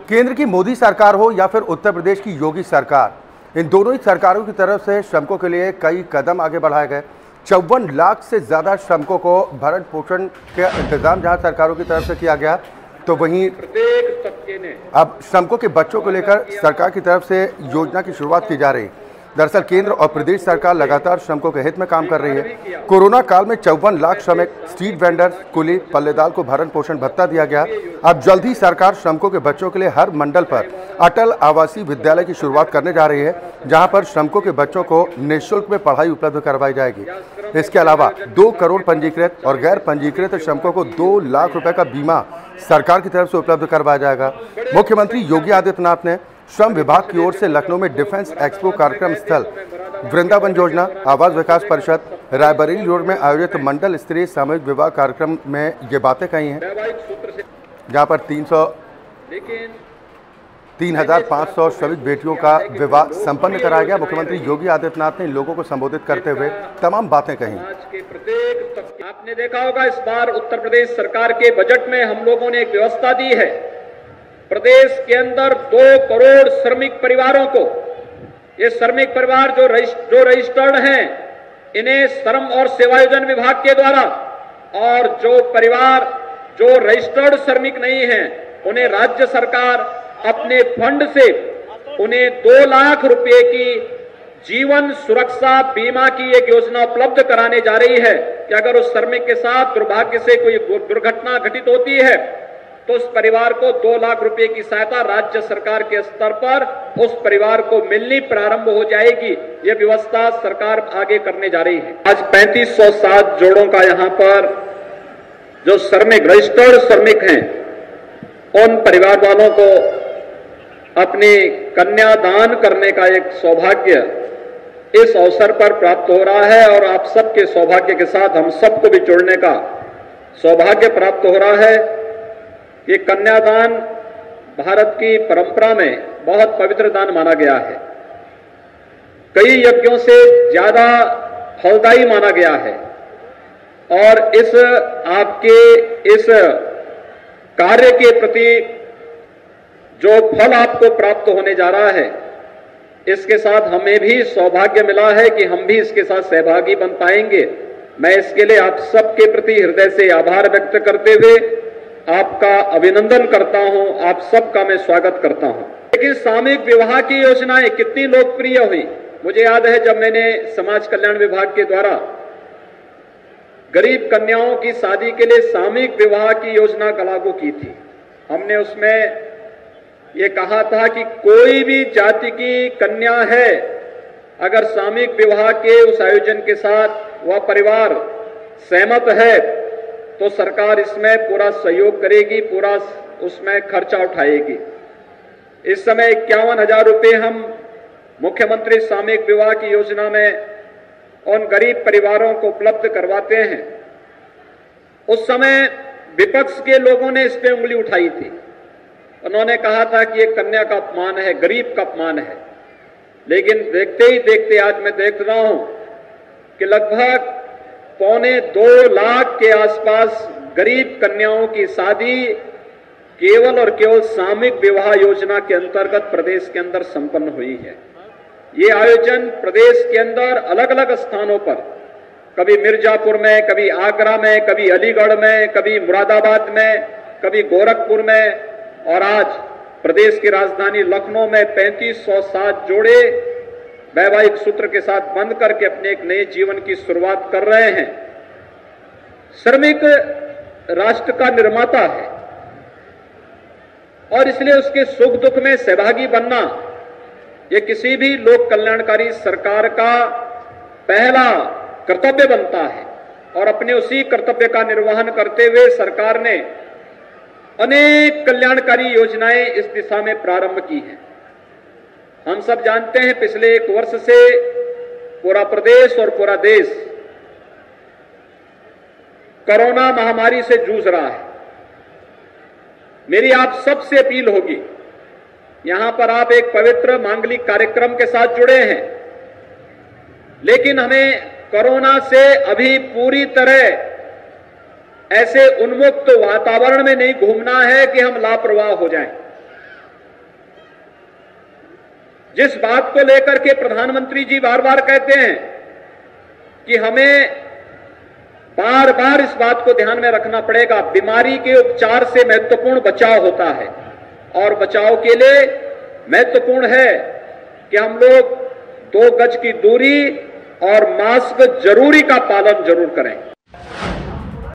केंद्र की मोदी सरकार हो या फिर उत्तर प्रदेश की योगी सरकार, इन दोनों ही सरकारों की तरफ से श्रमिकों के लिए कई कदम आगे बढ़ाए गए। 54 लाख से ज़्यादा श्रमिकों को भरण पोषण का इंतजाम जहां सरकारों की तरफ से किया गया, तो वहीं प्रत्येक तबके ने अब श्रमिकों के बच्चों को लेकर सरकार की तरफ से योजना की शुरुआत की जा रही है। दरअसल केंद्र और प्रदेश सरकार लगातार श्रमिकों के हित में काम कर रही है। कोरोना काल में 54 लाख श्रमिक, स्ट्रीट वेंडर, कुली, पल्लेदार को भरण पोषण भत्ता दिया गया। अब जल्द ही सरकार श्रमिकों के बच्चों के लिए हर मंडल पर अटल आवासीय विद्यालय की शुरुआत करने जा रही है, जहां पर श्रमिकों के बच्चों को निःशुल्क में पढ़ाई उपलब्ध करवाई जाएगी। इसके अलावा 2 करोड़ पंजीकृत और गैर पंजीकृत श्रमिकों को 2 लाख रुपए का बीमा सरकार की तरफ से उपलब्ध करवाया जाएगा। मुख्यमंत्री योगी आदित्यनाथ ने श्रम विभाग की ओर से लखनऊ में डिफेंस एक्सपो कार्यक्रम स्थल, वृंदावन योजना, आवास विकास परिषद, रायबरेली रोड में आयोजित मंडल स्तरीय सामूहिक विवाह कार्यक्रम में ये बातें कही हैं, जहां पर 3,500 श्रमिक बेटियों का विवाह संपन्न कराया गया। मुख्यमंत्री योगी आदित्यनाथ ने लोगों को संबोधित करते हुए तमाम बातें कही। आपने देखा होगा, इस बार उत्तर प्रदेश सरकार के बजट में हम लोगों ने एक व्यवस्था दी है। प्रदेश के अंदर 2 करोड़ श्रमिक परिवारों को, ये श्रमिक परिवार जो रजिस्टर्ड हैं, इन्हें श्रम और सेवायोजन विभाग के द्वारा, और जो परिवार जो रजिस्टर्ड श्रमिक नहीं हैं, उन्हें राज्य सरकार अपने फंड से उन्हें 2 लाख रुपए की जीवन सुरक्षा बीमा की एक योजना उपलब्ध कराने जा रही है कि अगर उस श्रमिक के साथ दुर्भाग्य से कोई दुर्घटना घटित होती है तो उस परिवार को 2 लाख रुपए की सहायता राज्य सरकार के स्तर पर उस परिवार को मिलनी प्रारंभ हो जाएगी। यह व्यवस्था सरकार आगे करने जा रही है। आज 3507 जोड़ों का यहां पर जो श्रमिक, रजिस्टर्ड श्रमिक हैं, उन परिवार वालों को अपनी कन्यादान करने का एक सौभाग्य इस अवसर पर प्राप्त हो रहा है, और आप सबके सौभाग्य के साथ हम सबको भी जुड़ने का सौभाग्य प्राप्त हो रहा है। ये कन्यादान भारत की परंपरा में बहुत पवित्र दान माना गया है, कई यज्ञों से ज्यादा फलदायी माना गया है, और इस आपके इस कार्य के प्रति जो फल आपको प्राप्त होने जा रहा है, इसके साथ हमें भी सौभाग्य मिला है कि हम भी इसके साथ सहभागी बन पाएंगे। मैं इसके लिए आप सबके प्रति हृदय से आभार व्यक्त करते हुए आपका अभिनंदन करता हूं, आप सबका मैं स्वागत करता हूं। लेकिन सामूहिक विवाह की योजनाएं कितनी लोकप्रिय हुई। मुझे याद है जब मैंने समाज कल्याण विभाग के द्वारा गरीब कन्याओं की शादी के लिए सामूहिक विवाह की योजना लागू की थी, हमने उसमें ये कहा था कि कोई भी जाति की कन्या है, अगर सामूहिक विवाह के उस आयोजन के साथ वह परिवार सहमत है तो सरकार इसमें पूरा सहयोग करेगी, पूरा उसमें खर्चा उठाएगी। इस समय 51,000 रुपये हम मुख्यमंत्री सामूहिक विवाह की योजना में उन गरीब परिवारों को उपलब्ध करवाते हैं। उस समय विपक्ष के लोगों ने इस पे उंगली उठाई थी, उन्होंने कहा था कि ये कन्या का अपमान है, गरीब का अपमान है। लेकिन देखते ही देखते आज मैं देख रहा हूं कि लगभग 2.25 लाख के आसपास गरीब कन्याओं की शादी केवल और केवल सामूहिक विवाह योजना के अंतर्गत प्रदेश के अंदर संपन्न हुई है। ये आयोजन प्रदेश के अंदर अलग अलग स्थानों पर, कभी मिर्जापुर में, कभी आगरा में, कभी अलीगढ़ में, कभी मुरादाबाद में, कभी गोरखपुर में, और आज प्रदेश की राजधानी लखनऊ में 3507 जोड़े वैवाहिक सूत्र के साथ बंध करके अपने एक नए जीवन की शुरुआत कर रहे हैं। श्रमिक राष्ट्र का निर्माता है, और इसलिए उसके सुख दुख में सहभागी बनना यह किसी भी लोक कल्याणकारी सरकार का पहला कर्तव्य बनता है। और अपने उसी कर्तव्य का निर्वहन करते हुए सरकार ने अनेक कल्याणकारी योजनाएं इस दिशा में प्रारंभ की हैं। हम सब जानते हैं पिछले 1 वर्ष से पूरा प्रदेश और पूरा देश कोरोना महामारी से जूझ रहा है। मेरी आप सबसे अपील होगी, यहां पर आप एक पवित्र मांगलिक कार्यक्रम के साथ जुड़े हैं, लेकिन हमें कोरोना से अभी पूरी तरह ऐसे उन्मुक्त वातावरण में नहीं घूमना है कि हम लापरवाह हो जाएं। जिस बात को लेकर के प्रधानमंत्री जी बार बार कहते हैं कि हमें बार बार इस बात को ध्यान में रखना पड़ेगा, बीमारी के उपचार से महत्वपूर्ण बचाव होता है और बचाव के लिए महत्वपूर्ण है कि हम लोग 2 गज की दूरी और मास्क जरूरी का पालन जरूर करें।